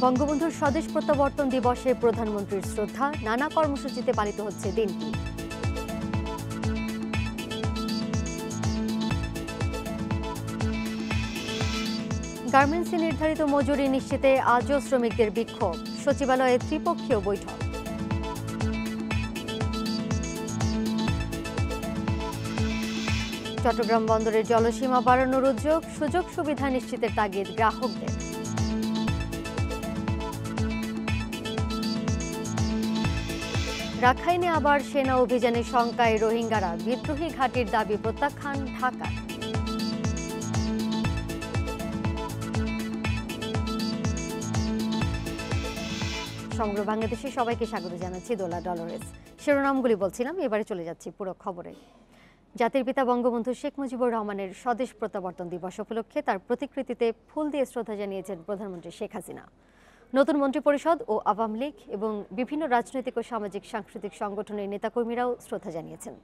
বঙ্গবন্ধুর স্বদেশ প্রত্যাবর্তন দিবসে প্রধানমন্ত্রীর শ্রদ্ধা, নানা কর্মসূচিতে পালিত হচ্ছে দিনটি। গার্মেন্টসে নির্ধারিত মজুরি নিশ্চিতে আজও শ্রমিকদের বিক্ষোভ, সচিবালয়ে ত্রিপক্ষীয় বৈঠক। চট্টগ্রাম বন্দরের জলসীমা বাড়ানোর উদ্যোগ, সুযোগ সুবিধা নিশ্চিতের তাগিদ গ্রাহকদের। রাখাইনে আবার সেনা অভিযানের শঙ্কায় রোহিঙ্গারা, বিদ্রোহী ঘাঁটির দাবি প্রত্যাখ্যান ঢাকার। সমগ্র বাংলাদেশে সবাইকে স্বাগত জানাচ্ছি দোলা ডলরেস। শিরোনামগুলি বলছিলাম, এবারে চলে যাচ্ছি পুরো খবরে। জাতির পিতা বঙ্গবন্ধু শেখ মুজিবুর রহমানের স্বদেশ প্রত্যাবর্তন দিবস উপলক্ষে তার প্রতিকৃতিতে ফুল দিয়ে শ্রদ্ধা জানিয়েছেন প্রধানমন্ত্রী শেখ হাসিনা। নতুন মন্ত্রিপরিষদ ও আওয়ামী লীগ এবং বিভিন্ন রাজনৈতিক ও সামাজিক সাংস্কৃতিক সংগঠনের নেতাকর্মীরাও শ্রদ্ধা জানিয়েছেন।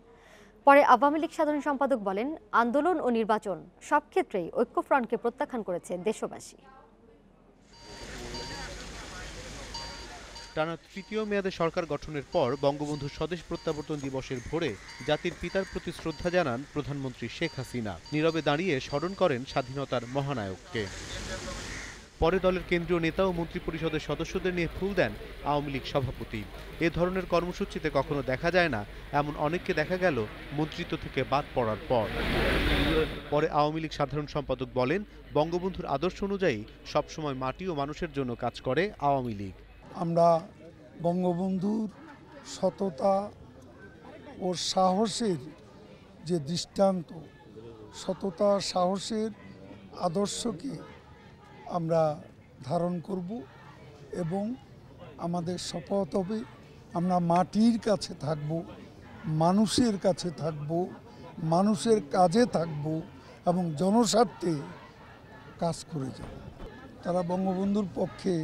পরে আওয়ামী লীগ সাধারণ সম্পাদক বলেন, আন্দোলন ও নির্বাচন সব ক্ষেত্রেই ঐক্যফ্রন্টকে প্রত্যাখ্যান করেছে দেশবাসী। টানা তৃতীয় মেয়াদে সরকার গঠনের পর বঙ্গবন্ধু স্বদেশ প্রত্যাবর্তন দিবসের ভোরে জাতির পিতার প্রতি শ্রদ্ধা জানান প্রধানমন্ত্রী শেখ হাসিনা। নীরবে দাঁড়িয়ে স্মরণ করেন স্বাধীনতার মহানায়ককে। পরে দলের কেন্দ্রীয় নেতা ও মন্ত্রিপরিষদের সদস্যদের নিয়ে ফুল দেন আওয়ামী লীগ সভাপতি। এ ধরনের কর্মসূচিতে কখনো দেখা যায় না এমন অনেককে দেখা গেল মন্ত্রিত্ব থেকে বাদ পড়ার পর। পরে আওয়ামী লীগ সাধারণ সম্পাদক বলেন, বঙ্গবন্ধুর আদর্শ অনুযায়ী সবসময় মাটি ও মানুষের জন্য কাজ করে আওয়ামী লীগ। আমরা বঙ্গবন্ধুর সততা ও সাহসের যে দৃষ্টান্ত, সততা সাহসের আদর্শকে আমরা ধারণ করব এবং আমাদের শপথ হবে আমরা মাটির কাছে থাকব, মানুষের কাছে থাকব, মানুষের কাজে থাকব এবং জনস্বার্থে কাজ করে যাব। তারা বঙ্গবন্ধুর পক্ষে,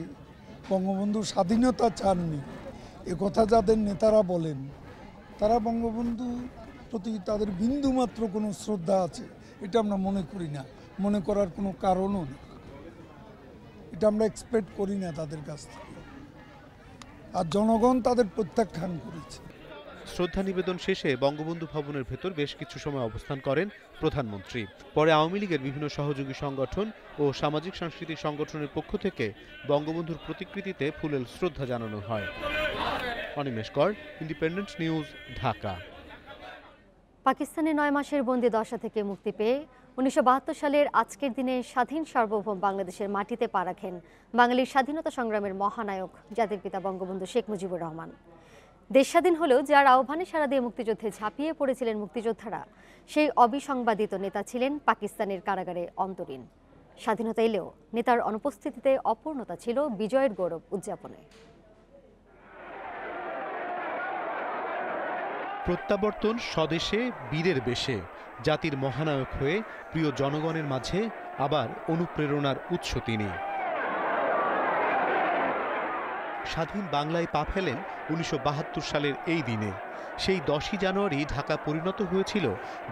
বঙ্গবন্ধুর স্বাধীনতা চাননি একথা যাদের নেতারা বলেন, তারা বঙ্গবন্ধুর প্রতি তাদের বিন্দুমাত্র কোনো শ্রদ্ধা আছে এটা আমরা মনে করি না, মনে করার কোনো কারণও নেই। এটা আমরা এক্সপেক্ট করি না তাদের কাছ থেকে, আর জনগণ তাদের প্রত্যাখ্যান করেছে। শ্রদ্ধা নিবেদন শেষে বঙ্গবন্ধু ভবনের ভেতর বেশ কিছু সময় অবস্থান করেন প্রধানমন্ত্রী। পরে আওয়ামী লীগের বিভিন্ন সহযোগী সংগঠন ও সামাজিক সাংস্কৃতিক সংগঠনের পক্ষ থেকে বঙ্গবন্ধুর প্রতিকৃতিতে ফুলেল শ্রদ্ধা জানানো হয়। অনিমেষ কর, ইন্ডিপেন্ডেন্ট নিউজ, ঢাকা। পাকিস্তানে 9 মাসের বন্দি দশা থেকে মুক্তি পেয়ে 1972 সালের আজকের দিনে স্বাধীন সার্বভৌম বাংলাদেশের মাটিতে পা রাখেন বাঙালির স্বাধীনতা সংগ্রামের মহানায়ক জাতির পিতা বঙ্গবন্ধু শেখ মুজিবুর রহমান। দেশ স্বাধীন হলেও যার আহ্বানে সাড়া দিয়ে মুক্তিযুদ্ধে ঝাঁপিয়ে পড়েছিলেন মুক্তিযোদ্ধারা, সেই অবিসংবাদিত নেতা ছিলেন পাকিস্তানের কারাগারে অন্তরীণ। স্বাধীনতা এলেও নেতার অনুপস্থিতিতে অপূর্ণতা ছিল বিজয়ের গৌরব উদযাপনে। প্রত্যাবর্তন স্বদেশে বীরের বেশে, জাতির মহানায়ক হয়ে প্রিয় জনগণের মাঝে আবার অনুপ্রেরণার উৎস তিনি। স্বাধীন বাংলায় পা ফেলেন 1972 সালের এই দিনে। সেই 10ই জানুয়ারি ঢাকা পরিণত হয়েছিল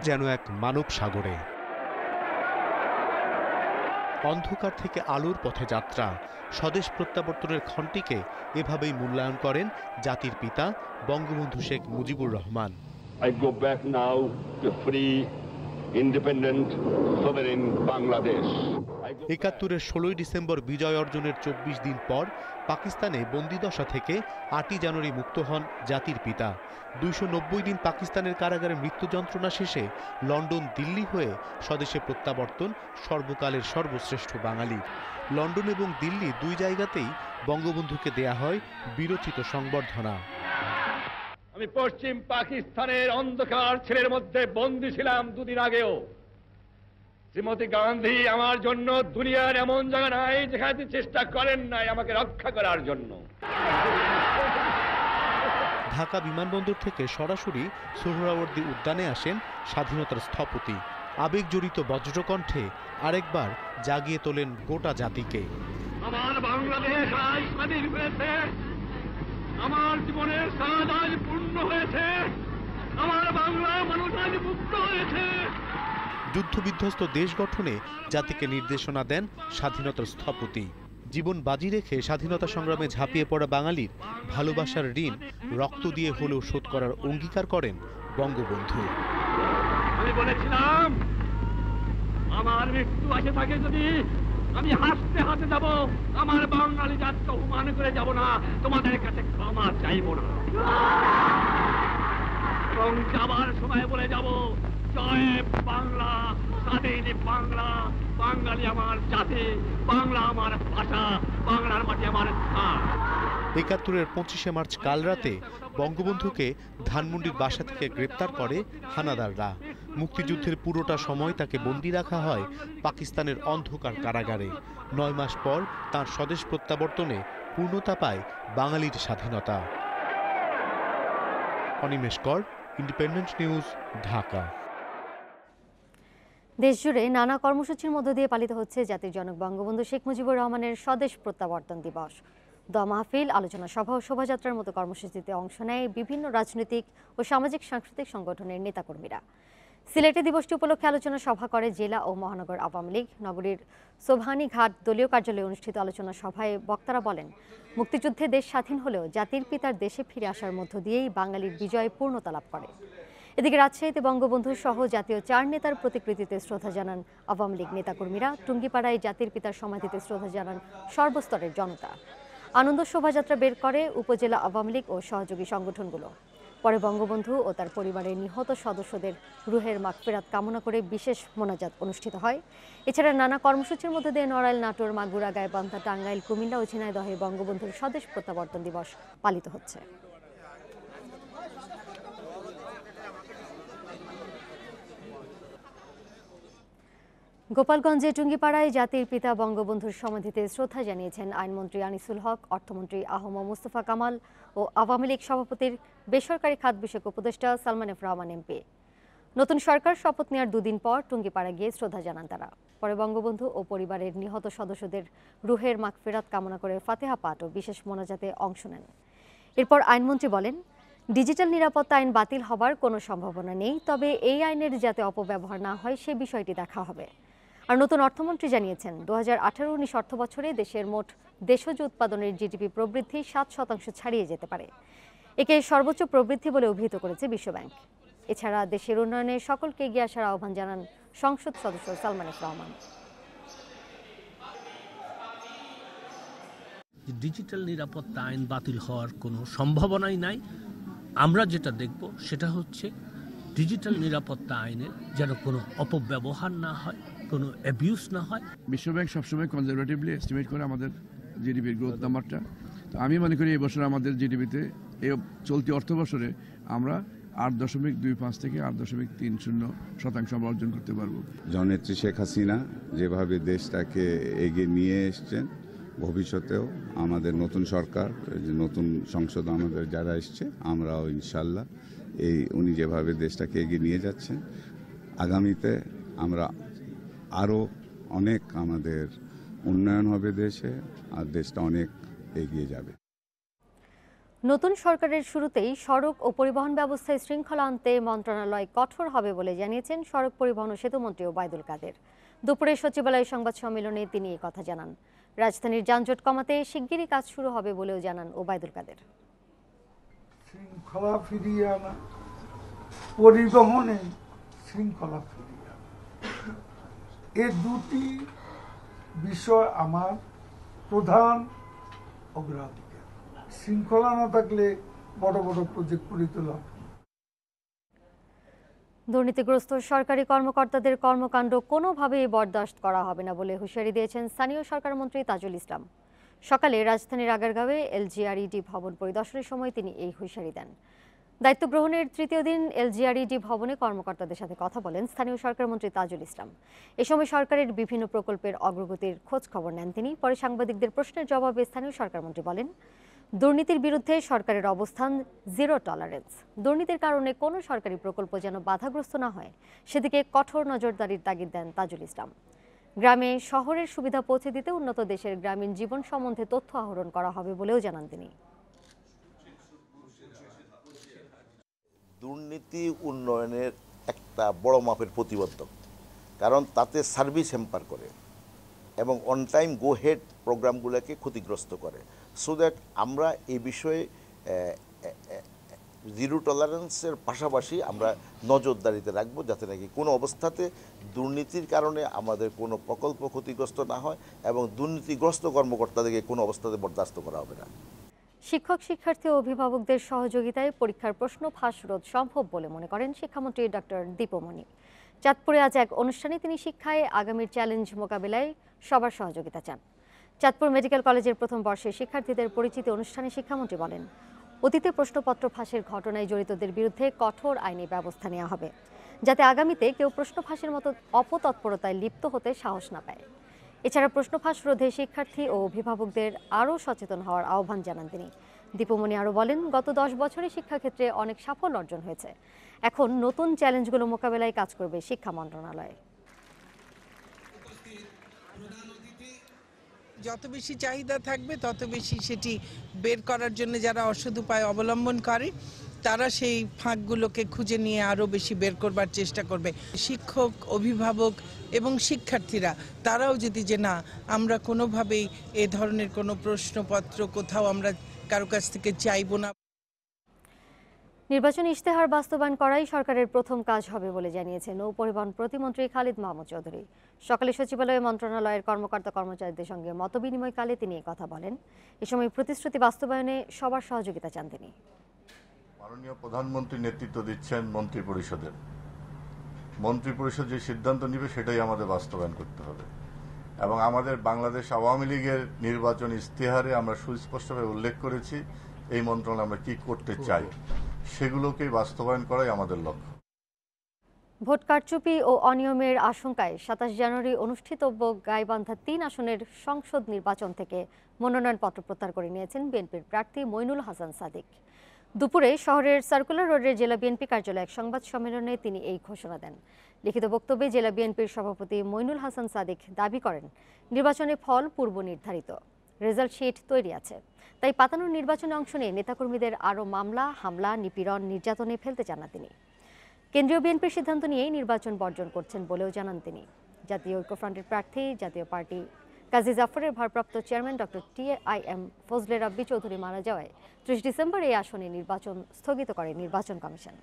যেন এক মানব সাগরে। অন্ধকার থেকে আলোর পথে যাত্রা, স্বদেশ প্রত্যাবর্তনের ক্ষণটিকে এভাবেই মূল্যায়ন করেন জাতির পিতা Bangabandhu Sheikh Mujibur Rahman. I go back now to free, independent, sovereign Bangladesh. 71-এর 16ই ডিসেম্বর বিজয় অর্জনের 24 দিন পর পাকিস্তানে বন্দিদশা থেকে 8ই জানুয়ারি মুক্ত হন জাতির পিতা। 290 দিন পাকিস্তানের কারাগারে মৃত্যু যন্ত্রণা শেষে লন্ডন, দিল্লি হয়ে স্বদেশে প্রত্যাবর্তন সর্বকালের সর্বশ্রেষ্ঠ বাঙালি। লন্ডন এবং দিল্লি দুই জায়গাতেই বঙ্গবন্ধুকে দেয়া হয় বীরোচিত সংবর্ধনা। আমি পশ্চিম পাকিস্তানের অন্ধকার ছেলের মধ্যে বন্দী ছিলাম 2 দিন আগেও। শ্রীমতী গান্ধী আমার জন্য দুনিয়ার এমন জায়গা নাই যেখানে চেষ্টা করেন নাই আমাকে রক্ষা করার জন্য। ঢাকা বিমানবন্দর থেকে সরাসরি সোহরাওয়ার্দী উদ্যানে আসেন স্বাধীনতার স্থপতি। আবেগ জড়িত বজ্রকণ্ঠে আরেকবার জাগিয়ে তোলেন গোটা জাতিকে। আমার বাংলাদেশ আজ স্বাধীন হয়েছে, আমার জীবনের স্বাদ আজ পূর্ণ হয়েছে, আমার বাংলা মানুষ আজ মুক্ত হয়েছে। যুদ্ধবিধ্বস্ত দেশ গঠনে জাতিকে নির্দেশনা দেন স্বাধীনতার স্থপতি। জীবন বাজি রেখে স্বাধীনতা সংগ্রামে ঝাঁপিয়ে পড়া বাঙালির ভালোবাসার ঋণ রক্ত দিয়ে হলেও শোধ করার অঙ্গীকার করেন বঙ্গবন্ধু। আমি বলেছিলাম আমার মৃত্যু আসে থাকে যদি আমি হাসতে হাসতে যাব, আমার বাঙালি জাতকে অপমান করে যাব না, তোমাদের কাছে ক্ষমা চাইব না, এবং যাবার সময় বলে যাব জয় বাংলা, স্বাধীন বাংলা, বাঙালি আমার জাতি, বাংলা আমার ভাষা, বাংলার মাটি আমার স্থান। ৭১-এর ২৫শে মার্চ কাল রাতে বঙ্গবন্ধুকে ধানমন্ডির বাসা থেকে গ্রেপ্তার করে হানাদাররা। মুক্তিযুদ্ধের পুরোটা সময় তাকে বন্দী রাখা হয় পাকিস্তানের অন্ধকার কারাগারে। ৯ মাস পর তার স্বদেশ প্রত্যাবর্তনে পূর্ণতা পায় বাঙালির স্বাধীনতা। অনিমেষ কর, ইন্ডিপেন্ডেন্ট নিউজ, ঢাকা। দেশজুড়ে নানা কর্মসূচির মধ্য দিয়ে পালিত হচ্ছে জাতির জনক বঙ্গবন্ধু শেখ মুজিবুর রহমানের স্বদেশ প্রত্যাবর্তন দিবস। দোয়া মাহফিল, আলোচনা সভা ও শোভাযাত্রার মতো কর্মসূচিতে অংশ নেয় বিভিন্ন রাজনৈতিক ও সামাজিক সাংস্কৃতিক সংগঠনের নেতাকর্মীরা। সিলেটে দিবসটি উপলক্ষে আলোচনা সভা করে জেলা ও মহানগর আওয়ামী লীগ। নগরীর সোবহানি ঘাট দলীয় কার্যালয়ে অনুষ্ঠিত আলোচনা সভায় বক্তারা বলেন, মুক্তিযুদ্ধে দেশ স্বাধীন হলেও জাতির পিতার দেশে ফিরে আসার মধ্য দিয়েই বাঙালির বিজয় পূর্ণতা লাভ করে। এদিকে রাজশাহীতে বঙ্গবন্ধু সহ জাতীয় ৪ নেতার প্রতিকৃতিতে শ্রদ্ধা জানান আওয়ামী লীগ নেতাকর্মীরা। টুঙ্গিপাড়ায় জাতির পিতার সমাধিতে শ্রদ্ধা জানান সর্বস্তরের জনতা। আনন্দ শোভাযাত্রা বের করে উপজেলা আওয়ামী লীগ ও সহযোগী সংগঠনগুলো। পরে বঙ্গবন্ধু ও তার পরিবারের নিহত সদস্যদের রুহের মাগফিরাত কামনা করে বিশেষ মোনাজাত অনুষ্ঠিত হয়। এছাড়া নানা কর্মসূচির মধ্যে দিয়ে নড়াইল, নাটোর, মাগুরা, গাইবান্ধা, টাঙ্গাইল, কুমিল্লা ও ঝিনাইদহে বঙ্গবন্ধুর স্বদেশ প্রত্যাবর্তন দিবস পালিত হচ্ছে। গোপালগঞ্জে টুঙ্গিপাড়ায় জাতির পিতা বঙ্গবন্ধুর সমাধিতে শ্রদ্ধা জানিয়েছেন আইনমন্ত্রী আনিসুল হক, অর্থমন্ত্রী আহম মুস্তফা কামাল ও আওয়ামী লীগ সভাপতির বেসরকারি খাত বিষয়ক উপদেষ্টা সালমান এফ রহমান এমপি। নতুন সরকার শপথ নেওয়ার দুদিন পর টুঙ্গিপাড়া গিয়ে শ্রদ্ধা জানান তারা। পরে বঙ্গবন্ধু ও পরিবারের নিহত সদস্যদের রুহের মাগফিরাত কামনা করে ফাতিহা পাঠ ও বিশেষ মোনাজাতে অংশ নেন। এরপর আইনমন্ত্রী বলেন, ডিজিটাল নিরাপত্তা আইন বাতিল হবার কোনো সম্ভাবনা নেই, তবে এই আইনের যাতে অপব্যবহার না হয় সে বিষয়টি দেখা হবে। আর নতুন অর্থমন্ত্রী জানিয়েছেন, 2018-19 অর্থ বছরে দেশের মোট দেশজ উৎপাদনের জিডিপি প্রবৃদ্ধি 7% ছাড়িয়ে যেতে পারে। একে সর্বোচ্চ প্রবৃদ্ধি বলে অভিহিত করেছে বিশ্বব্যাংক। এছাড়া দেশের উন্নয়নে সকলকে এগিয়ে আসার আহ্বান জানান সংসদ সদস্য সালমান এফ রহমান। ডিজিটাল নিরাপত্তা আইন বাতিল হওয়ার কোনো সম্ভাবনাই নাই। আমরা যেটা দেখব সেটা হচ্ছে ডিজিটাল নিরাপত্তা আইনের যেন কোনো অপব্যবহার না হয়, কোনো অ্যাবিউজ না হয়। বিশ্বব্যাংক সবসময় কনজারভেটিভলি এস্টিমেট করে আমাদের জিডিপির গ্রোথ নাম্বারটা। তো আমি মনে করি এই বছর আমাদের জিডিপিতে এই চলতি অর্থ বছরে আমরা 8.25 থেকে 8.30% আমরা অর্জন করতে পারবো। জননেত্রী শেখ হাসিনা যেভাবে দেশটাকে এগিয়ে নিয়ে এসছেন, ভবিষ্যতেও আমাদের নতুন সরকার, নতুন সংসদ আমাদের যারা এসছে, আমরাও ইনশাল্লাহ উনি যেভাবে দেশটাকে এগিয়ে নিয়ে যাচ্ছেন, আগামীতে আমরা আরও অনেক আমাদের উন্নয়ন হবে দেশে, আর দেশটা অনেক এগিয়ে যাবে। নতুন সরকারের শুরুতেই সড়ক ও পরিবহন ব্যবস্থায় শৃঙ্খলা আনতে মন্ত্রণালয় কঠোর হবে বলে জানিয়েছেন সড়ক পরিবহন ও সেতুমন্ত্রী ওবায়দুল কাদের। দুপুরে সচিবালয় সংবাদ সম্মেলনে তিনি এই কথা জানান। রাজধানীর যানজট কমাতে শিগগিরই কাজ শুরু হবে বলেও জানান ওবায়দুল কাদের। শৃঙ্খলা ফিরিয়ে আনা, পরিবহনে শৃঙ্খলা ফিরিয়ে আনা, এই দুটি বিষয় আমার প্রধান অগ্রাধিকার। শৃঙ্খলা না থাকলে বড় বড় প্রজেক্ট করে তোলা। দুর্নীতিগ্রস্ত সরকারি কর্মকর্তাদের কর্মকাণ্ড কোনোভাবেই বরদাস্ত করা হবে না বলে হুঁশিয়ারি দিয়েছেন স্থানীয় সরকার মন্ত্রী তাজুল ইসলাম। সকালে রাজধানীর আগারগাঁওয়ে এলজিআরইডি ভবন পরিদর্শনের সময় তিনি এই হুঁশিয়ারি দেন। দায়িত্ব গ্রহণের তৃতীয় দিন এলজিআরইডি ভবনে কর্মকর্তাদের সাথে কথা বলেন স্থানীয় সরকার মন্ত্রী তাজুল ইসলাম। এ সময় সরকারের বিভিন্ন প্রকল্পের অগ্রগতির খোঁজ খবর নেন তিনি। পরে সাংবাদিকদের প্রশ্নের জবাবে স্থানীয় সরকার মন্ত্রী বলেন, দুর্নীতির বিরুদ্ধে সরকারের অবস্থান জিরো টলারেন্স। দুর্নীতির কারণে কোনো সরকারি প্রকল্প যেন বাধাগ্রস্ত না হয় সেদিকে কঠোর নজরদারির তাগিদ দেন তাজুল ইসলাম। গ্রামে শহরের সুবিধা পৌঁছে দিতে উন্নত দেশের গ্রামীণ জীবন সম্বন্ধে তথ্য আহরণ করা হবে বলেও জানান তিনি। দুর্নীতি উন্নয়নের একটা বড় মাপের প্রতিবদ্ধক, কারণ তাতে সার্ভিস হ্যাম্পার করে। এবং অন টাইম গো হেড প্রোগ্রামগুলোকে ক্ষতিগ্রস্ত করে। সো দ্যাট আমরা এই বিষয়ে জিরো টলারেন্সের পাশাপাশি আমরা নজরদারিতে রাখবো, যাতে নাকি কোনো অবস্থাতে দুর্নীতির কারণে আমাদের কোনো প্রকল্প ক্ষতিগ্রস্ত না হয় এবং দুর্নীতিগ্রস্ত কর্মকর্তাদেরকে কোনো অবস্থাতে বরদাস্ত করা হবে না। শিক্ষক শিক্ষার্থী ও অভিভাবকদের সহযোগিতায় পরীক্ষার প্রশ্ন ফাঁস রোধ সম্ভব বলে মনে করেন শিক্ষামন্ত্রী ডক্টর দীপমণি। চাঁদপুরে আজ এক অনুষ্ঠানে তিনি শিক্ষায় আগামীর চ্যালেঞ্জ মোকাবিলায় সবার সহযোগিতা চান। চাঁদপুর মেডিকেল কলেজের প্রথম বর্ষের শিক্ষার্থীদের পরিচিতি অনুষ্ঠানে শিক্ষামন্ত্রী বলেন, অতীতে প্রশ্নপত্র ফাঁসের ঘটনায় জড়িতদের বিরুদ্ধে কঠোর আইনি ব্যবস্থা নেওয়া হবে, যাতে আগামীতে কেউ প্রশ্ন ফাঁসের মতো অপতৎপরতায় লিপ্ত হতে সাহস না পায়। এছাড়া প্রশ্ন ফাঁস রোধে শিক্ষার্থী ও অভিভাবকদের আরও সচেতন হওয়ার আহ্বান জানান তিনি। দীপমণি আরও বলেন, গত 10 বছরে শিক্ষাক্ষেত্রে অনেক সাফল্য অর্জন হয়েছে। এখন নতুন চ্যালেঞ্জগুলো মোকাবেলায় কাজ করবে শিক্ষা মন্ত্রণালয়। যত বেশি চাহিদা থাকবে তত বেশি সেটি বের করার জন্য যারা অসৎ উপায় অবলম্বন করে তারা সেই ফাঁকগুলোকে খুঁজে নিয়ে আরও বেশি বের করবার চেষ্টা করবে। শিক্ষক, অভিভাবক এবং শিক্ষার্থীরা তারাও যদি যে না, আমরা কোনোভাবেই এ ধরনের কোনো প্রশ্নপত্র কোথাও আমরা কারো কাছ থেকে চাইবো না। নির্বাচনী ইশতেহার বাস্তবায়ন করাই সরকারের প্রথম কাজ হবে বলে জানিয়েছেন নৌ পরিবহন প্রতিমন্ত্রী খালিদ মাহমুদ চৌধুরী। সকালে সচিবালয়ে মন্ত্রণালয়ের কর্মকর্তা কর্মচারীদের সঙ্গে মতবিনিময়কালে তিনি এই কথা বলেন। এ সময় প্রতিশ্রুতি বাস্তবায়নে সবার সহযোগিতা চান তিনি। মাননীয় প্রধানমন্ত্রী নেতৃত্ব দিচ্ছেন মন্ত্রিপরিষদের। মন্ত্রিপরিষদ যে সিদ্ধান্ত নেবে সেটাই আমাদের বাস্তবায়ন করতে হবে এবং আমাদের বাংলাদেশ আওয়ামী লীগের নির্বাচনী ইশতেহারে আমরা সুস্পষ্টভাবে উল্লেখ করেছি এই মন্ত্রণালয় আমরা কি করতে চাই, সেগুলোকে বাস্তবায়ন করাই আমাদের লক্ষ্য। ভোট কারচুপি ও অনিয়মের আশঙ্কায় 27 জানুয়ারি অনুষ্ঠিতব্য গাইবান্ধা 3 আসনের সংসদ নির্বাচন থেকে মনোনয়নপত্র প্রত্যাহার করে নিয়েছেন বিএনপির প্রার্থী মইনুল হাসান সাদিক। দুপুরে শহরের সার্কুলার রোডের জেলা বিএনপি কার্যালয়ে এক সংবাদ সম্মেলনে তিনি এই ঘোষণা দেন। লিখিত বক্তব্যে জেলা বিএনপির সভাপতি মইনুল হাসান সাদিক দাবি করেন, নির্বাচনের ফল পূর্ব নির্ধারিত, রেজাল্ট শিট তৈরি আছে, তাই পাতানোর নির্বাচনে অংশ নিয়ে নেতাকর্মীদের আরও মামলা, হামলা, নিপীড়ন, নির্যাতনে ফেলতে চান না তিনি। কেন্দ্রীয় বিএনপির সিদ্ধান্ত নিয়েই নির্বাচন বর্জন করছেন বলেও জানান তিনি। জাতীয় ঐক্যফ্রন্টের প্রার্থী জাতীয় পার্টি কাজী জাফরের ভারপ্রাপ্ত চেয়ারম্যান ডক্টর TIM ফজলে রাব্বি চৌধুরী মারা যাওয়ায় 30 ডিসেম্বর এই আসনে নির্বাচন স্থগিত করে নির্বাচন কমিশন।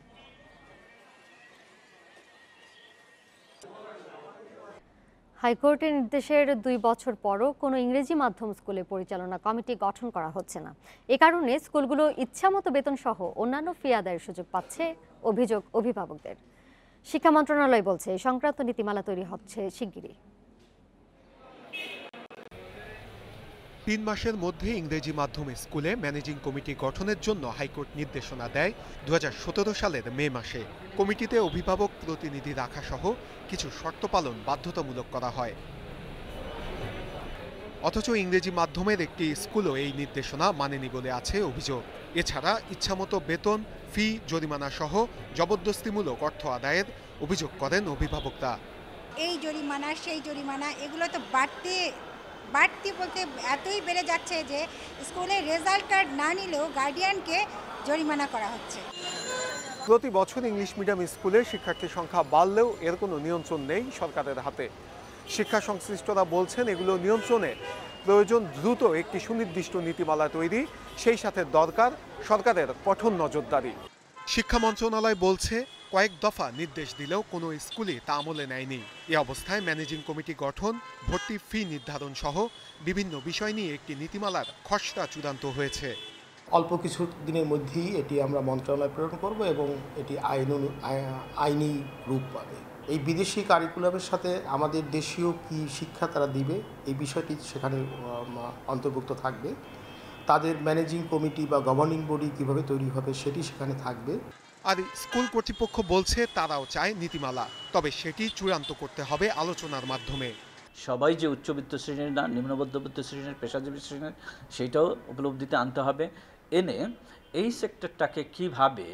হাইকোর্টের নির্দেশের 2 বছর পরও কোনো ইংরেজি মাধ্যম স্কুলে পরিচালনা কমিটি গঠন করা হচ্ছে না। এ কারণে স্কুলগুলো ইচ্ছামতো বেতন সহ অন্যান্য ফি আদায়ের সুযোগ পাচ্ছে অভিযোগ অভিভাবকদের। শিক্ষা মন্ত্রণালয় বলছে এই সংক্রান্ত নীতিমালা তৈরি হচ্ছে শিগগিরই। 3 মাসের মধ্যে ইংরেজি মাধ্যম স্কুলে ম্যানেজিং কমিটি গঠনের জন্য হাইকোর্ট নির্দেশনা দেয় 2017 সালের মে মাসে। কমিটিতে অভিভাবক প্রতিনিধি রাখা সহ কিছু শর্ত পালন বাধ্যতামূলক করা হয়। অথচ ইংরেজি মাধ্যমের একটি স্কুলও এই নির্দেশনা মানেনি বলে আছে অভিযোগ। এছাড়া ইচ্ছামতো বেতন, ফি, জরিমানা সহ জবরদস্তিমূলক অর্থ আদায়ের অভিযোগ করেন অভিভাবকরা। এই জরিমানা সেই জরিমানা এগুলো তো বাড়তি বলতে এতই বেড়ে যাচ্ছে যে স্কুলের রেজাল্ট কার্ড না নিলেও গার্ডিয়ানকে জরিমানা করা হচ্ছে। প্রতি বছর ইংলিশ মিডিয়াম স্কুলে শিক্ষার্থীর সংখ্যা বাড়লেও এর কোনো নিয়ন্ত্রণ নেই সরকারের হাতে। শিক্ষা সংশ্লিষ্টরা বলছেন, এগুলো নিয়ন্ত্রণে প্রয়োজন দ্রুত একটি সুনির্দিষ্ট নীতিমালা তৈরি, সেই সাথে দরকার সরকারের কঠোর নজরদারি। শিক্ষা মন্ত্রণালয় বলছে, কয়েক দফা নির্দেশ দিলেও কোনো স্কুলই তা আমলে নেয়নি। এ অবস্থায় ম্যানেজিং কমিটি গঠন, ভর্তি ফি নির্ধারণ সহ বিভিন্ন বিষয় নিয়ে একটি নীতিমালার খসড়া চূড়ান্ত হয়েছে। অল্প কিছু দিনের মধ্যেই এটি আমরা মন্ত্রণালয়ে প্রেরণ করব এবং এটি আইনি রূপ পাবে। এই বিদেশি কারিকুলামের সাথে আমাদের দেশীয় কি শিক্ষা তারা দিবে এই বিষয়টি সেখানে অন্তর্ভুক্ত থাকবে। তাদের ম্যানেজিং কমিটি বা গভর্নিং বডি কিভাবে তৈরি হবে সেটি সেখানে থাকবে। আর স্কুল কর্তৃপক্ষ বলছে তারাও চায় নীতিমালা, তবে সেটি চূড়ান্ত করতে হবে আলোচনার মাধ্যমে। সবাই যে উচ্চবিত্ত শ্রেণীর না, নিম্নমধ্যবিত্ত শ্রেণীর, পেশাজীবী শ্রেণীর, সেইটাও উপলব্ধিতে আনতে হবে। এনে এই সেক্টরটাকে কিভাবে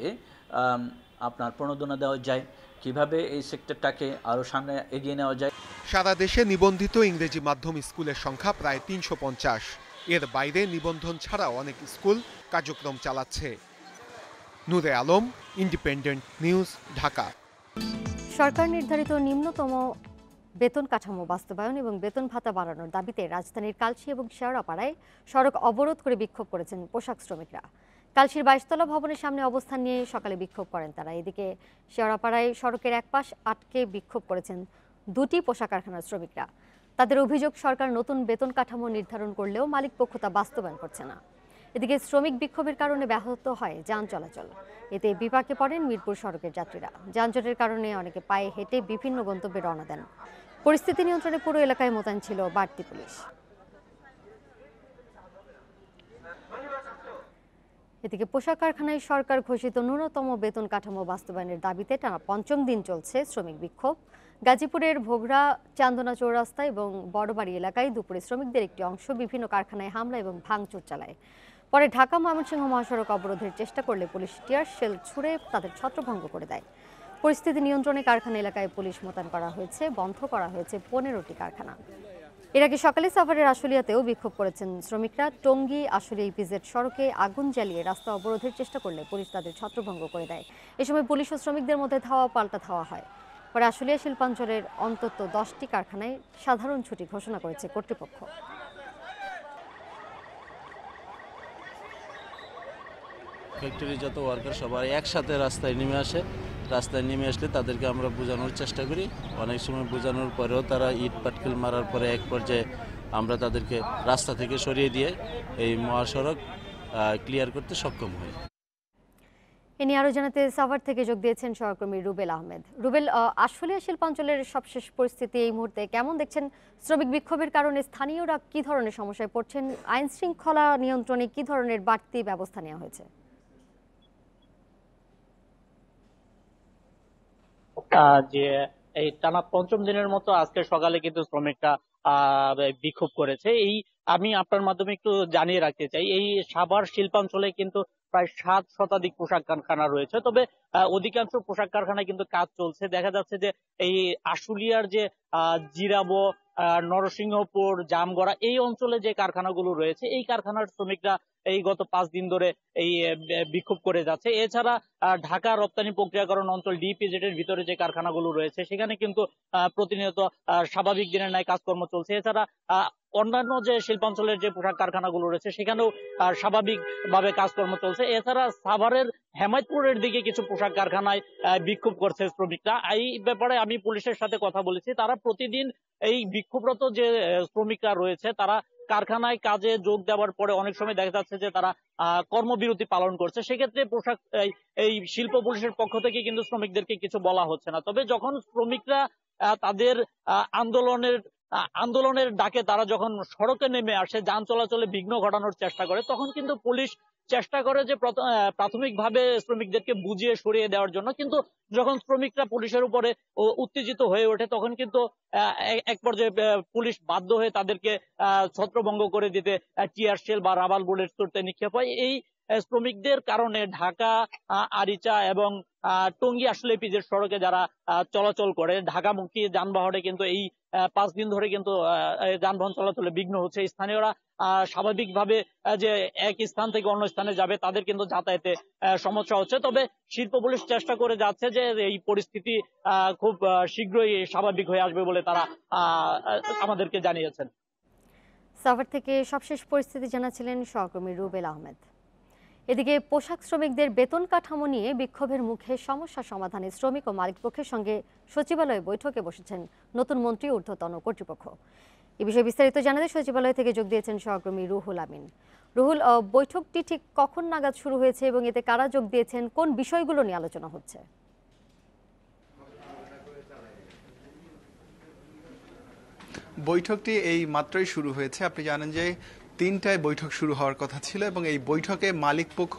আপনার প্রণোদনা দেওয়া যায়, কিভাবে এই সেক্টরটাকে আরও সামনে এগিয়ে নেওয়া যায়। সারা দেশে নিবন্ধিত ইংরেজি মাধ্যম স্কুলের সংখ্যা প্রায় 350। এর বাইরে নিবন্ধন ছাড়াও অনেক স্কুল কার্যক্রম চালাচ্ছে। নূরে আলম, ইন্ডিপেন্ডেন্ট নিউজ, ঢাকা। সরকার নির্ধারিত নিম্নতম বেতন কাঠামো বাস্তবায়ন এবং বেতন ভাতা বাড়ানোর দাবিতে রাজধানীর কালশী এবং শেওড়াপাড়ায় সড়ক অবরোধ করে বিক্ষোভ করেছেন পোশাক শ্রমিকরা। কালশীর 22তলা ভবনের সামনে অবস্থান নিয়ে সকালে বিক্ষোভ করেন তারা। এদিকে শেওড়াপাড়ায় সড়কের এক পাশ আটকে বিক্ষোভ করেছেন দুটি পোশাক কারখানার শ্রমিকরা। তাদের অভিযোগ, সরকার নতুন বেতন কাঠামো নির্ধারণ করলেও মালিকপক্ষ তা বাস্তবায়ন করছে না। এদিকে শ্রমিক বিক্ষোভের কারণে ব্যাহত হয় যান চলাচল। এতে বিপাকে পড়েন মিরপুর সড়কের যাত্রীরা। যানজটের কারণে অনেকে পায়ে হেঁটে বিভিন্ন গন্তব্যে রওনা দেন। পরিস্থিতি নিয়ন্ত্রণে পুরো এলাকায় মোতায়েন ছিল বাড়তি পুলিশ। এদিকে পোশাক কারখানায় সরকার ঘোষিত ন্যূনতম বেতন কাঠামো বাস্তবায়নের দাবিতে টানা ৫ম দিন চলছে শ্রমিক বিক্ষোভ। গাজীপুরের ভোগড়া, চান্দনা চৌরাস্তা এবং বড়বাড়ি এলাকায় দুপুরে শ্রমিকদের একটি অংশ বিভিন্ন কারখানায় হামলা এবং ভাঙচুর চালায়। পরে ঢাকা ময়মনসিংহ মহাসড়ক অবরোধের চেষ্টা করলে পুলিশ টিয়ার শেল ছুড়ে তাদের ছত্রভঙ্গ করে দেয়। পরিস্থিতি নিয়ন্ত্রণে কারখানা এলাকায় পুলিশ মোতায়েন করা হয়েছে, বন্ধ করা হয়েছে 15টি কারখানা। এর আগে সকালে সাভারের আশুলিয়াতেও বিক্ষোভ করেছেন শ্রমিকরা। টঙ্গী আশুলিয়া ইপিজেড সড়কে আগুন জ্বালিয়ে রাস্তা অবরোধের চেষ্টা করলে পুলিশ তাদের ছত্রভঙ্গ করে দেয়। এ সময় পুলিশ ও শ্রমিকদের মধ্যে ধাওয়া পাল্টা ধাওয়া হয়। পরে আশুলিয়া শিল্পাঞ্চলের অন্তত 10টি কারখানায় সাধারণ ছুটি ঘোষণা করেছে কর্তৃপক্ষ। ফ্যাক্টরি যত ওয়ার্কার সবাই একসাথে রাস্তায় নেমে আসে। রাস্তায় নেমে আসলে তাদেরকে আমরা বোঝানোর চেষ্টা করি। অনেক সময় বোঝানোর পরেও তারা ইট পাটকেল মারার পরে এক পর্যায়ে আমরা তাদেরকে রাস্তা থেকে সরিয়ে দিয়ে এই মহাসড়ক ক্লিয়ার করতে সক্ষম হই। এ নিয়ে আরও জানাতে সাভার থেকে যোগ দিয়েছেন সহকর্মী রুবেল আহমেদ। রুবেল, আশুলিয়া শিল্পাঞ্চলের সবশেষ পরিস্থিতি এই মুহূর্তে কেমন দেখছেন? শ্রমিক বিক্ষোভের কারণে স্থানীয়রা কি ধরনের সমস্যায় পড়ছেন? আইন শৃঙ্খলা নিয়ন্ত্রণে কি ধরনের বাড়তি ব্যবস্থা নেওয়া হয়েছে? যে এই টানা ৫ম দিনের মতো আজকে সকালে কিন্তু শ্রমিকরা বিক্ষোভ করেছে। আমি আপনার মাধ্যমে একটু জানিয়ে রাখতে চাই, এই সাভার শিল্পাঞ্চলে কিন্তু প্রায় 7 শতাধিক পোশাক কারখানা রয়েছে। তবে অধিকাংশ পোশাক কারখানায় কিন্তু কাজ চলছে। দেখা যাচ্ছে যে এই আশুলিয়ার যে জিরাবো, নরসিংহপুর, জামগড়া এই অঞ্চলে যে কারখানাগুলো রয়েছে, এই কারখানার শ্রমিকরা এই গত 5 দিন ধরে এই বিক্ষোভ করে যাচ্ছে। এছাড়া ঢাকা রপ্তানি প্রক্রিয়াকরণ অঞ্চল ডিপিজেড এর ভিতরে যে কারখানাগুলো রয়েছে সেখানে কিন্তু প্রতিনিয়ত স্বাভাবিক দিনের ন্যায় কাজকর্ম চলছে। এছাড়া অন্যান্য যে শিল্পাঞ্চলের যে পোশাক কারখানাগুলো রয়েছে সেখানেও স্বাভাবিকভাবে কাজকর্ম চলছে। এছাড়া সাভারের হেমায়তপুরের দিকে কিছু পোশাক কারখানায় বিক্ষোভ করছে শ্রমিকরা। এই ব্যাপারে আমি পুলিশের সাথে কথা বলেছি। তারা প্রতিদিন এই বিক্ষোভরত যে শ্রমিকরা রয়েছে তারা কারখানায় কাজে যোগ দেওয়ার পরে অনেক সময় দেখা যাচ্ছে যে তারা কর্মবিরতি পালন করছে। সেক্ষেত্রে পোশাক এই শিল্প পুলিশের পক্ষ থেকে কিন্তু শ্রমিকদেরকে কিছু বলা হচ্ছে না। তবে যখন শ্রমিকরা তাদের আন্দোলনের ডাকে তারা যখন সড়কে নেমে আসে, যান চলাচলে বিঘ্ন ঘটানোর চেষ্টা করে, তখন কিন্তু পুলিশ চেষ্টা করে যে প্রাথমিকভাবে শ্রমিকদেরকে বুঝিয়ে সরিয়ে দেওয়ার জন্য। কিন্তু যখন শ্রমিকরা পুলিশের উপরে উত্তেজিত হয়ে ওঠে তখন কিন্তু এক পর্যায়ে পুলিশ বাধ্য হয়ে তাদেরকে ছত্রভঙ্গ করে দিতে টিয়ার শেল বা রাবার বুলেট ছুড়তে নিক্ষেপ হয়। এই শ্রমিকদের কারণে ঢাকা, আরিচা এবং টঙ্গী আসলে পিজের সড়কে যারা চলাচল করে ঢাকামুখী যানবাহনে কিন্তু এই 5 দিন ধরে কিন্তু যানবাহন চলাচলে বিঘ্ন হচ্ছে। স্থানীয়রা স্বাভাবিকভাবে যে এক স্থান থেকে অন্য স্থানে যাবে তাদের কিন্তু যাতায়াতে সমস্যা হচ্ছে। তবে শিল্প পুলিশ চেষ্টা করে যাচ্ছে যে এই পরিস্থিতি খুব শীঘ্রই স্বাভাবিক হয়ে আসবে বলে তারা আমাদেরকে জানিয়েছেন। সাভার থেকে সবশেষ পরিস্থিতি জানাচ্ছিলেন সহকর্মী রুবেল আহমেদ। এদিকে পোশাক শ্রমিকদের বেতন কাঠামো নিয়ে বিক্ষোভের মুখে সমস্যা সমাধানে শ্রমিক ও মালিক পক্ষের সঙ্গে সচিবালয়ে বৈঠকে বসেছেন নতুন মন্ত্রী ঊর্ধ্বতন কর্তৃপক্ষ। এ বিষয়ে বিস্তারিত জানাতে সচিবালয় থেকে যোগ দিয়েছেন সহকর্মী রুহুল আমিন। রুহুল, বৈঠকটি ঠিক কখন নাগাদ শুরু হয়েছে এবং এতে কারা যোগ দিয়েছেন, কোন বিষয়গুলো নিয়ে আলোচনা হচ্ছে? বৈঠকটি এই মাত্রই শুরু হয়েছে। আপনি জানেন যে 3টায় বৈঠক শুরু হওয়ার কথা ছিল এবং এই বৈঠকে মালিক পক্ষ,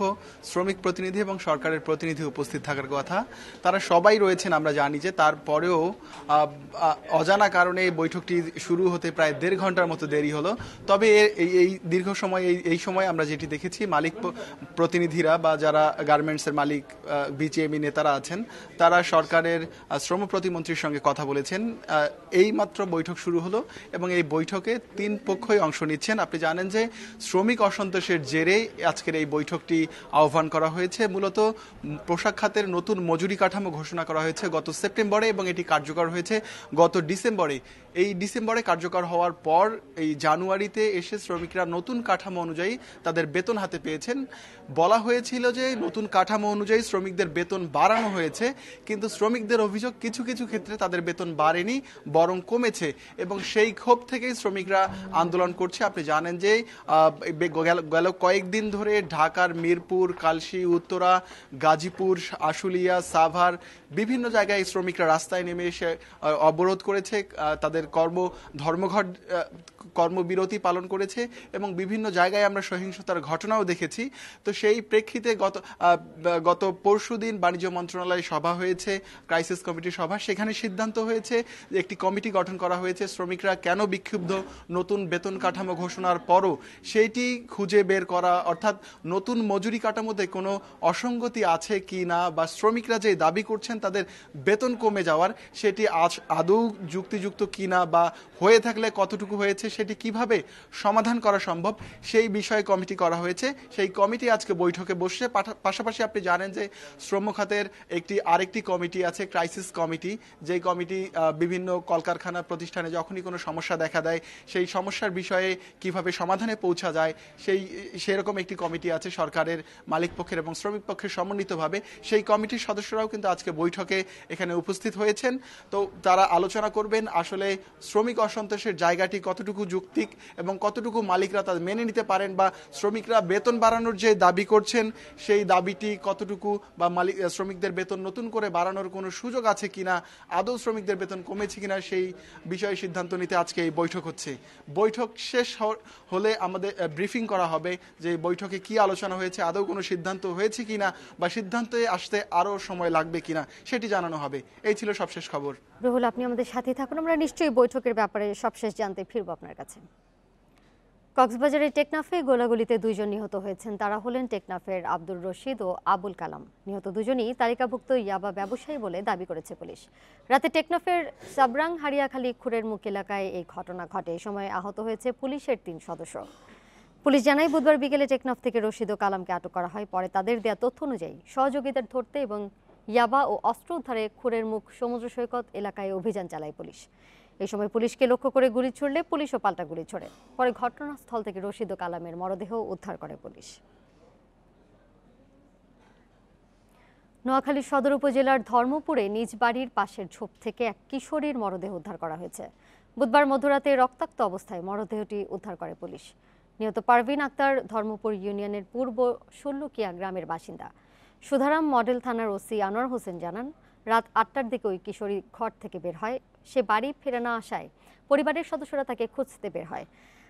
শ্রমিক প্রতিনিধি এবং সরকারের প্রতিনিধি উপস্থিত থাকার কথা। তারা সবাই রয়েছেন আমরা জানি, যে তারপরেও অজানা কারণে এই বৈঠকটি শুরু হতে প্রায় 1.5 ঘন্টার মতো দেরি হলো। তবে এই দীর্ঘ সময় এই সময় আমরা যেটি দেখেছি, মালিক প্রতিনিধিরা বা যারা গার্মেন্টসের মালিক বিজিএমই নেতারা আছেন তারা সরকারের শ্রম প্রতিমন্ত্রীর সঙ্গে কথা বলেছেন। এই মাত্র বৈঠক শুরু হলো এবং এই বৈঠকে 3 পক্ষই অংশ নিচ্ছেন। আপনি জানেন জানেন যে শ্রমিক অসন্তোষের জেরে আজকের এই বৈঠকটি আহ্বান করা হয়েছে। মূলত পোশাক খাতের নতুন মজুরি কাঠামো ঘোষণা করা হয়েছে গত সেপ্টেম্বরে এবং এটি কার্যকর হয়েছে গত ডিসেম্বরে। এই ডিসেম্বরে কার্যকর হওয়ার পর এই জানুয়ারিতে এসে শ্রমিকরা নতুন কাঠামো অনুযায়ী তাদের বেতন হাতে পেয়েছেন। বলা হয়েছিল যে নতুন কাঠামো অনুযায়ী শ্রমিকদের বেতন বাড়ানো হয়েছে, কিন্তু শ্রমিকদের অভিযোগ কিছু কিছু ক্ষেত্রে তাদের বেতন বাড়েনি, বরং কমেছে এবং সেই ক্ষোভ থেকেই শ্রমিকরা আন্দোলন করছে। আপনি জানেন যে গেল কয়েকদিন ধরে ঢাকার মিরপুর, কালশী, উত্তরা, গাজীপুর, আশুলিয়া, সাভার বিভিন্ন জায়গায় শ্রমিকরা রাস্তায় নেমে এসে অবরোধ করেছে, তাদের ধর্মঘট কর্মবিরতি পালন করেছে এবং বিভিন্ন জায়গায় আমরা সহিংসতার ঘটনাও দেখেছি। তো সেই প্রেক্ষিতে গত পরশুদিন বাণিজ্য মন্ত্রণালয়ে সভা হয়েছে, ক্রাইসিস কমিটির সভা। সেখানে সিদ্ধান্ত হয়েছে যে একটি কমিটি গঠন করা হয়েছে। শ্রমিকরা কেন বিক্ষুব্ধ নতুন বেতন কাঠামো ঘোষণার পরও সেইটি খুঁজে বের করা, অর্থাৎ নতুন মজুরি কাঠামোতে কোনো অসঙ্গতি আছে কি না, বা শ্রমিকরা যে দাবি করছেন তাদের বেতন কমে যাওয়ার সেটি আদৌ যুক্তিযুক্ত কিনা, বা হয়ে থাকলে কতটুকু হয়েছে সেটি কিভাবে সমাধান করা সম্ভব, সেই বিষয়ে কমিটি করা হয়েছে। সেই কমিটি আজকে বৈঠকে বসছে। পাশাপাশি আপনি জানেন যে শ্রম খাতের আরেকটি কমিটি আছে, ক্রাইসিস কমিটি, যেই কমিটি বিভিন্ন কলকারখানা প্রতিষ্ঠানে যখনই কোনো সমস্যা দেখা দেয় সেই সমস্যার বিষয়ে কিভাবে সমাধানে পৌঁছা যায় সেরকম একটি কমিটি আছে সরকারের, মালিক পক্ষের এবং শ্রমিক পক্ষের সমন্বিতভাবে। সেই কমিটির সদস্যরাও কিন্তু আজকে বৈঠকে এখানে উপস্থিত হয়েছেন। তো তারা আলোচনা করবেন আসলে শ্রমিক অসন্তোষের জায়গাটি কতটুকু যৌক্তিক এবং কতটুকু মালিকরা তা মেনে নিতে পারেন, বা শ্রমিকরা বেতন বাড়ানোর যে দাবি করছেন সেই দাবিটি কতটুকু, বা শ্রমিকদের বেতন নতুন করে বাড়ানোর কোনো সুযোগ আছে কিনা, আদৌ শ্রমিকদের বেতন কমেছে কিনা সেই বিষয়ে সিদ্ধান্ত নিতে আজকে এই বৈঠক হচ্ছে। বৈঠক শেষ হলে আমাদের ব্রিফিং করা হবে যে বৈঠকে কি আলোচনা হয়েছে, আদৌ কোনো সিদ্ধান্ত হয়েছে কিনা, বা সিদ্ধান্তে আসতে আরও সময় লাগবে কিনা সেটি জানানো হবে। এই ছিল সবশেষ খবর। রুহুল, আপনি আমাদের সাথে থাকুন, আমরা নিশ্চয়ই বৈঠকের ব্যাপারে সবশেষ জানতে ফিরব আপনার কাছে। কক্সবাজারের টেকনাফে গোলাগুলিতে 2 জন নিহত হয়েছেন। তারা হলেন টেকনাফের আব্দুর রশিদ ও আবুল কালাম। নিহত দুজনই তালিকাভুক্ত ইয়াবা ব্যবসায়ী বলে দাবি করেছে পুলিশ। রাতে টেকনাফের সাবরাং হারিয়াখালী খুরের মুখ এলাকায় এই ঘটনা ঘটে। এই সময় আহত হয়েছে পুলিশের 3 সদস্য। পুলিশ জানায় বুধবার বিকেলে টেকনাফ থেকে রশিদ ও কালামকে আটক করা হয়। পরে তাদের দেয়া তথ্য অনুযায়ী সহযোগীদের ধরতে এবং ইয়াবা ও অস্ত্র উদ্ধারে খুরের মুখ সমুদ্র সৈকত এলাকায় অভিযান চালায় পুলিশ। এই সময় পুলিশকে লক্ষ্য করে গুলি ছুড়লে পুলিশও পাল্টা গুলি ছোড়ে। পরে ঘটনাস্থল থেকে রশিদ ও কালামের মরদেহ উদ্ধার করে পুলিশ। নোয়াখালী সদর উপজেলার ধর্মপুরে নিজ বাড়ির পাশের ঝোপ থেকে এক কিশোরীর মরদেহ উদ্ধার করা হয়েছে। বুধবার মধ্যরাতে রক্তাক্ত অবস্থায় মরদেহটি উদ্ধার করে পুলিশ। নিহত পারভিন আক্তার ধর্মপুর ইউনিয়নের পূর্ব ষোল্লকিয়া গ্রামের বাসিন্দা। সুধারাম মডেল থানার ওসি আনোয়ার হোসেন জানান, রাত 8টার দিকে ওই কিশোরী ঘর থেকে বের হয়। সে বাড়ি ফেরে না আসায় পরিবারের সদস্যরা তাকে খুঁজতে বের হয়।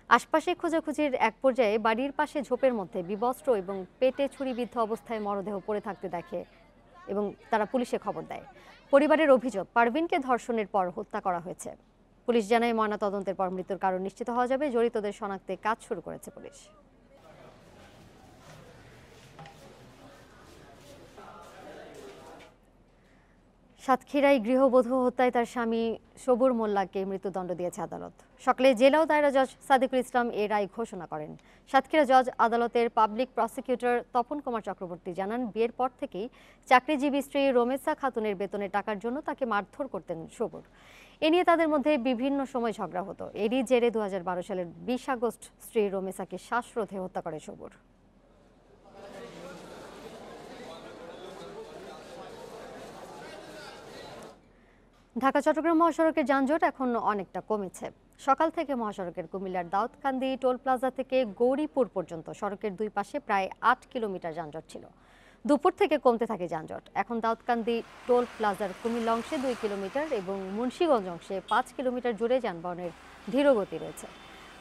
আশপাশে খোঁজাখুঁজির এক পর্যায়ে বাড়ির পাশে ঝোপের মধ্যে বিবস্ত্র এবং পেটে ছুরিবিদ্ধ অবস্থায় মরদেহ পড়ে থাকতে দেখে এবং তারা পুলিশে খবর দেয়। পরিবারের অভিযোগ, পারভিনকে ধর্ষণের পর হত্যা করা হয়েছে। পুলিশ জানায় ময়নাতদন্তের পর মৃত্যুর কারণ নিশ্চিত হওয়া যাবে। জড়িতদের শনাক্তে কাজ শুরু করেছে পুলিশ। সাতক্ষীরায় গৃহবধূ হত্যায় তার স্বামী সবুর মোল্লাকে মৃত্যুদণ্ড দিয়েছে আদালত। সকালে জেলা ও দায়রা জজ সাদিকুল ইসলাম এ রায় ঘোষণা করেন। সাতক্ষীরা জজ আদালতের পাবলিক প্রসিকিউটর তপন কুমার চক্রবর্তী জানান, বিয়ের পর থেকেই চাকরিজীবী স্ত্রী রোমেসা খাতুনের বেতনের টাকার জন্য তাকে মারধর করতেন সবুর। এ নিয়ে তাদের মধ্যে বিভিন্ন সময় ঝগড়া হতো। এরই জেরে 2012 সালের 20 আগস্ট স্ত্রী রোমেসাকে শ্বাসরোধে হত্যা করে সবুর। ঢাকা চট্টগ্রাম মহাসড়কের যানজট এখন অনেকটা কমেছে। সকাল থেকে মহাসড়কের কুমিল্লার দাউদকান্দি টোল প্লাজা থেকে গৌরীপুর পর্যন্ত সড়কের 2 পাশে প্রায় 8 কিলোমিটার যানজট ছিল। দুপুর থেকে কমতে থাকে যানজট। এখন দাউদকান্দি টোল প্লাজার কুমিল্লা অংশে 2 কিলোমিটার এবং মুন্সিগঞ্জ অংশে 5 কিলোমিটার জুড়ে যানবাহনের ধীরগতি রয়েছে।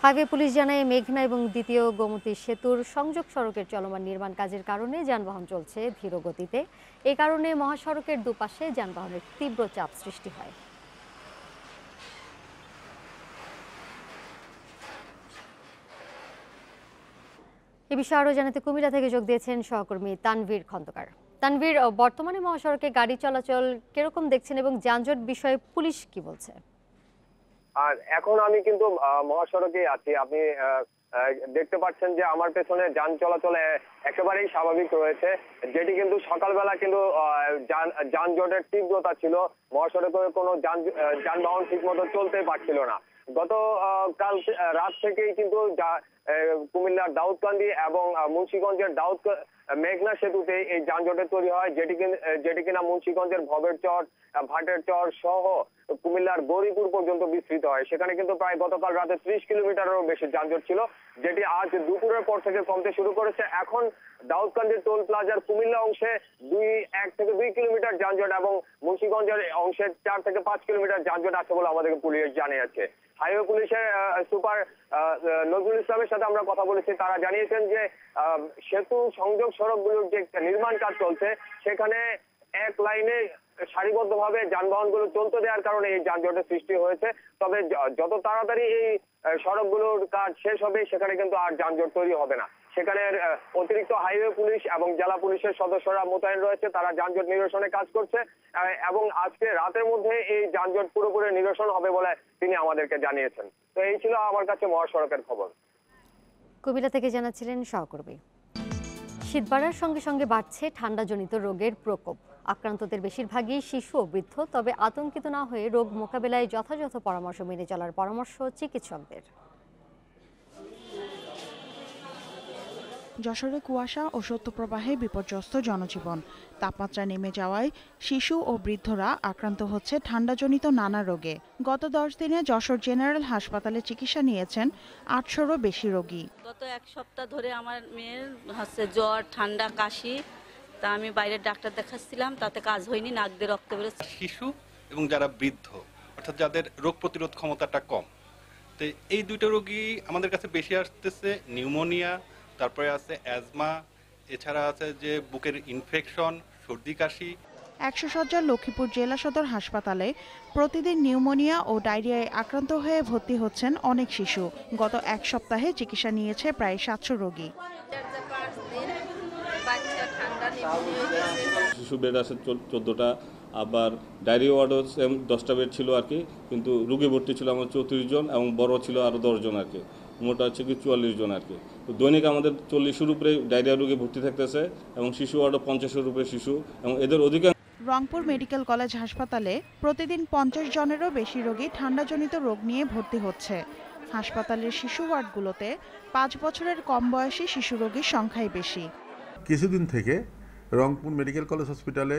হাইওয়ে পুলিশ জানায়, মেঘনা এবং দ্বিতীয় গোমতী সেতুর সংযোগ সড়কের চলমান নির্মাণ কাজের কারণে যানবাহন চলছে ধীর গতিতে। এই কারণে মহাসড়কের দুপাশে যানবাহনের তীব্র চাপ সৃষ্টি হয়। এ বিষয়ে আরও জানাতে কুমিল্লা থেকে যোগ দিয়েছেন সহকর্মী তানভীর খন্দকার। তানভীর, বর্তমানে মহাসড়কে গাড়ি চলাচল কিরকম দেখছেন এবং যানজট বিষয়ে পুলিশ কি বলছে? আর এখন আমি কিন্তু মহাসড়কে আছি। আপনি দেখতে পাচ্ছেন যে আমার পেছনে যান চলাচলে একেবারেই স্বাভাবিক রয়েছে, যেটি কিন্তু সকালবেলা কিন্তু যানজটের তীব্রতা ছিল। মহাসড়কে কোনো যানবাহন ঠিক মতো চলতে পারছিল না। কাল রাত থেকেই কিন্তু কুমিল্লার দাউদকান্দি এবং মুন্সিগঞ্জের মেঘনা সেতুতে এই যানজটের তৈরি হয়, যেটি কিনা মুন্সিগঞ্জের ভবের চর, ভাটের চর সহ কুমিল্লার গৌরীপুর পর্যন্ত বিস্তৃত হয়। সেখানে কিন্তু প্রায় গতকাল রাতে 30 কিলোমিটারেরও বেশি যানজট ছিল, যেটি আজ দুপুরের পর থেকে কমতে শুরু করেছে। এখন দাউদকান্দি টোল প্লাজার কুমিল্লা অংশে 1 থেকে 2 কিলোমিটার যানজট এবং মুন্সিগঞ্জের অংশে 4 থেকে 5 কিলোমিটার যানজট আছে বলে আমাদেরকে পুলিশ জানিয়েছে। হাইওয়ে পুলিশের সুপার নজরুল ইসলামের সাথে আমরা কথা বলেছি। তারা জানিয়েছেন যে সেতু সংযোগ সড়কগুলোর যে নির্মাণ কাজ চলছে, সেখানে এক লাইনে সারিবদ্ধভাবে যানবাহনগুলো চলতে দেওয়ার কারণে এই যানজটের সৃষ্টি হয়েছে। তবে যত তাড়াতাড়ি এই সড়কগুলোর কাজ শেষ হবে, সেখানে কিন্তু আর যানজট তৈরি হবে না। সেখানে অতিরিক্ত হাইওয়ে পুলিশ এবং জেলা পুলিশের সদস্যরা মোতায়েন রয়েছে, তারা যানজট নিরসনে কাজ করছে এবং আজকে রাতের মধ্যে এই যানজট পুরোপুরি নিরসন হবে বলে তিনি আমাদেরকে জানিয়েছেন। তো এই ছিল আমার কাছে মহাসড়কের খবর। কুমিল্লা থেকে জানাচ্ছিলেন সহকর্মী। শীত বাড়ার সঙ্গে সঙ্গে বাড়ছে ঠান্ডাজনিত রোগের প্রকোপ। আক্রান্তদের বেশিরভাগই শিশু ও বৃদ্ধ। তবে আতঙ্কিত না হয়ে রোগ মোকাবেলায় যথাযথ পরামর্শ মেনে চলার পরামর্শ চিকিৎসকদের। যশোরে কুয়াশা ও শৈত্যপ্রবাহে বিপর্যস্ত জনজীবন। তাপমাত্রা নেমে যাওয়ায় শিশু ও বৃদ্ধরা আক্রান্ত হচ্ছে ঠান্ডাজনিত নানা রোগে। গত 10 দিনে যশোর জেনারেল হাসপাতালে চিকিৎসা নিয়েছেন 800-রও বেশি রোগী। গত 1 সপ্তাহ ধরে আমার মেয়ের জ্বর, ঠান্ডা, কাশি। তা আমি বাইরের ডাক্তার দেখাচ্ছিলাম, তাতে কাজ হয়নি, নাক দিয়ে রক্ত বেরোচ্ছে। শিশু এবং যারা বৃদ্ধ, অর্থাৎ যাদের রোগ প্রতিরোধ ক্ষমতাটা কম, তো এই দুইটা রোগী আমাদের কাছে বেশি আসতেছে। নিউমোনিয়া, তারপরে আছে অ্যাজমা, এছাড়া আছে যে বুকের ইনফেকশন, সর্দি কাশি। 100 শয্যার লক্ষ্মীপুর জেলা সদর হাসপাতালে প্রতিদিন নিউমোনিয়া ও ডায়রিয়ায় আক্রান্ত হয়ে ভর্তি হচ্ছেন অনেক শিশু। গত 1 সপ্তাহে চিকিৎসা নিয়েছে প্রায় 700 রোগী। শিশু বেড আছে 14টা, আবার ডায়রিয়া ওয়ার্ডও 10টা বেড ছিল আর কি, কিন্তু রোগী ভর্তি ছিল আমার 34 জন এবং বড় ছিল আরও 10 জন আর কি, মোটা হচ্ছে কি 44 জন আর কি। তো দৈনিক আমাদের 40-এর উপরে ডায়রিয়া রোগী ভর্তি থাকতেছে এবং শিশু ওয়ার্ডও 50-এর উপরে শিশু, এবং এদের অধিকাংশ। রংপুর মেডিকেল কলেজ হাসপাতালে প্রতিদিন 50 জনেরও বেশি রোগী ঠান্ডাজনিত রোগ নিয়ে ভর্তি হচ্ছে। হাসপাতালের শিশু ওয়ার্ডগুলোতে 5 বছরের কম বয়সী শিশু রোগীর সংখ্যাই বেশি। কিছুদিন থেকে রংপুর মেডিকেল কলেজ হসপিটালে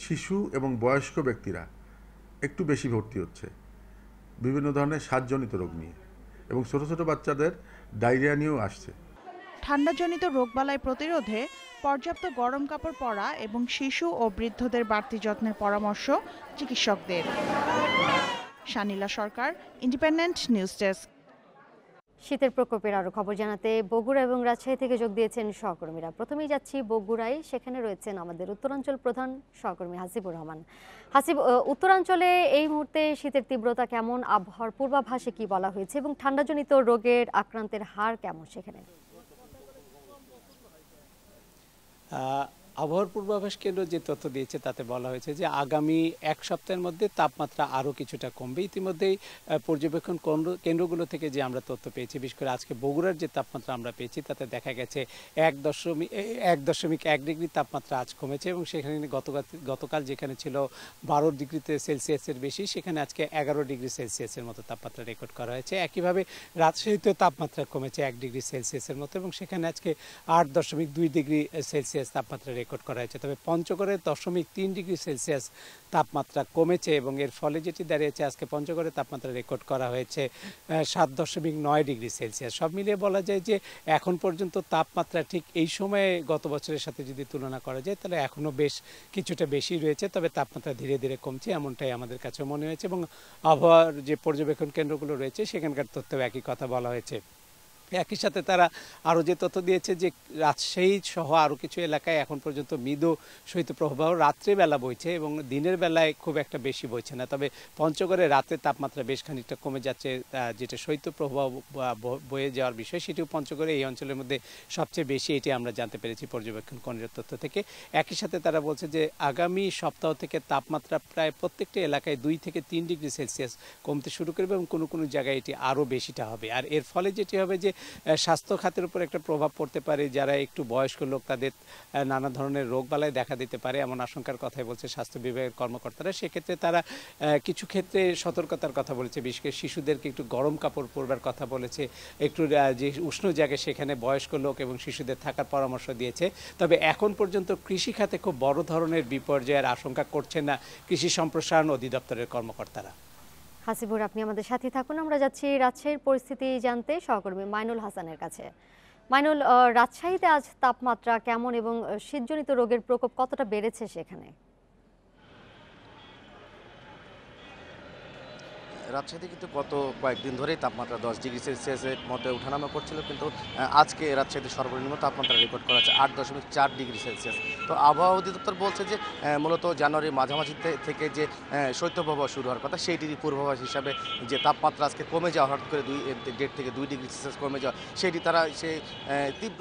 শিশু এবং বয়স্ক ব্যক্তিরা একটু বেশি ভর্তি হচ্ছে বিভিন্ন ধরনের শ্বাসজনিত রোগ নিয়ে, এবং ছোট ছোট বাচ্চাদের ডায়রিয়া নিয়েও আসছে। ঠান্ডাজনিত রোগবালাই প্রতিরোধে পর্যাপ্ত গরম কাপড় পরা এবং শিশু ও বৃদ্ধদের বাড়তি যত্নের পরামর্শ চিকিৎসকদের। শানিলা সরকার, ইন্ডিপেন্ডেন্ট নিউজ ডেস্ক। শীতের প্রকোপের আরো খবর জানাতে বগুড়া এবং রাজশাহী থেকে যোগ দিয়েছেন সহকর্মীরা। প্রথমেই যাচ্ছি বগুড়ায়, সেখানে রয়েছেন আমাদের উত্তরাঞ্চল প্রধান সহকর্মী হাসিবুর রহমান। হাসিব, উত্তরাঞ্চলে এই মুহূর্তে শীতের তীব্রতা কেমন, আবহাওয়ার পূর্বাভাসে কি বলা হয়েছে এবং ঠান্ডাজনিত রোগের আক্রান্তের হার কেমন সেখানে? আবহাওয়ার পূর্বাভাস কেন্দ্র যে তথ্য দিয়েছে তাতে বলা হয়েছে যে আগামী 1 সপ্তাহের মধ্যে তাপমাত্রা আরও কিছুটা কমবে। ইতিমধ্যেই পর্যবেক্ষণ কেন্দ্রগুলো থেকে যে আমরা তথ্য পেয়েছি, বিশেষ করে আজকে বগুড়ার যে তাপমাত্রা আমরা পেয়েছি তাতে দেখা গেছে 1.1 ডিগ্রি তাপমাত্রা আজ কমেছে, এবং সেখানে গতকাল যেখানে ছিল 12 ডিগ্রি সেলসিয়াসের বেশি, সেখানে আজকে 11 ডিগ্রি সেলসিয়াসের মতো তাপমাত্রা রেকর্ড করা হয়েছে। একইভাবে রাজশাহীতেও তাপমাত্রা কমেছে 1 ডিগ্রি সেলসিয়াসের মতো, এবং সেখানে আজকে 8.2 ডিগ্রি সেলসিয়াস তাপমাত্রা রেকর্ড করা হয়েছে। তবে পঞ্চগড়ে 0.3 ডিগ্রি সেলসিয়াস তাপমাত্রা কমেছে, এবং এর ফলে যেটি দাঁড়িয়েছে আজকে পঞ্চগড়ে তাপমাত্রা রেকর্ড করা হয়েছে 7.9 ডিগ্রি সেলসিয়াস। সব মিলিয়ে বলা যায় যে এখন পর্যন্ত তাপমাত্রা ঠিক এই সময়ে গত বছরের সাথে যদি তুলনা করা যায় তাহলে এখনও বেশ কিছুটা বেশি রয়েছে, তবে তাপমাত্রা ধীরে ধীরে কমছে এমনটাই আমাদের কাছে মনে হয়েছে, এবং আবহাওয়ার যে পর্যবেক্ষণ কেন্দ্রগুলো রয়েছে সেখানকার তথ্যেও একই কথা বলা হয়েছে। একই সাথে তারা আরও যে তথ্য দিয়েছে যে রাজশাহী সহ আরও কিছু এলাকায় এখন পর্যন্ত মৃদু শৈত্যপ্রবাহ রাত্রেবেলা বইছে এবং দিনের বেলায় খুব একটা বেশি বইছে না। তবে পঞ্চগড়ে রাতের তাপমাত্রা বেশ খানিকটা কমে যাচ্ছে, যেটা শৈত্যপ্রবাহ বয়ে যাওয়ার বিষয় সেটিও পঞ্চগড়ে এই অঞ্চলের মধ্যে সবচেয়ে বেশি, এটি আমরা জানতে পেরেছি পর্যবেক্ষণ কেন্দ্রের তথ্য থেকে। একই সাথে তারা বলছে যে আগামী সপ্তাহ থেকে তাপমাত্রা প্রায় প্রত্যেকটা এলাকায় 2 থেকে 3 ডিগ্রি সেলসিয়াস কমতে শুরু করবে এবং কোনো কোনো জায়গায় এটি আরও বেশিটা হবে। আর এর ফলে যেটি হবে যে স্বাস্থ্য খাতের উপর একটা প্রভাব পড়তে পারে, যারা একটু বয়স্ক লোক তাদের নানা ধরনের রোগবালাই দেখা দিতে পারে এমন আশঙ্কার কথাই বলছে স্বাস্থ্য বিভাগের কর্মকর্তারা। সেক্ষেত্রে তারা কিছু ক্ষেত্রে সতর্কতার কথা বলেছে, বিশেষ করে শিশুদেরকে একটু গরম কাপড় পরবার কথা বলেছে, একটু যে উষ্ণ জায়গায় সেখানে বয়স্ক লোক এবং শিশুদের থাকার পরামর্শ দিয়েছে। তবে এখন পর্যন্ত কৃষি খাতে খুব বড় ধরনের বিপর্যয়ের আশঙ্কা করছেন না কৃষি সম্প্রসারণ অধিদপ্তরের কর্মকর্তারা। হাসিবুর, আপনি আমাদের সাথে থাকুন। আমরা যাচ্ছি রাজশাহীর পরিস্থিতি জানতে সহকর্মী মাইনুল হাসানের কাছে। মাইনুল, রাজশাহীতে আজ তাপমাত্রা কেমন এবং শীতজনিত রোগের প্রকোপ কতটা বেড়েছে সেখানে? রাজশাহীতে কিন্তু গত কয়েকদিন ধরেই তাপমাত্রা 10 ডিগ্রি সেলসিয়াসের মধ্যে ওঠানামা করছিল, কিন্তু আজকে রাজশাহীতে সর্বনিম্ন তাপমাত্রা রেকর্ড করা হচ্ছে 8.4 ডিগ্রি সেলসিয়াস। তো আবহাওয়া অধিদপ্তর বলছে যে মূলত জানুয়ারির মাঝামাঝি থেকে যে শৈত্যপ্রবাহ শুরু হওয়ার কথা সেইটিরই পূর্বাভাস হিসাবে যে তাপমাত্রা আজকে কমে যাওয়া, হঠাৎ করে 1.5 থেকে 2 ডিগ্রি সেলসিয়াস কমে যাওয়া, সেটি তারা সেই তীব্র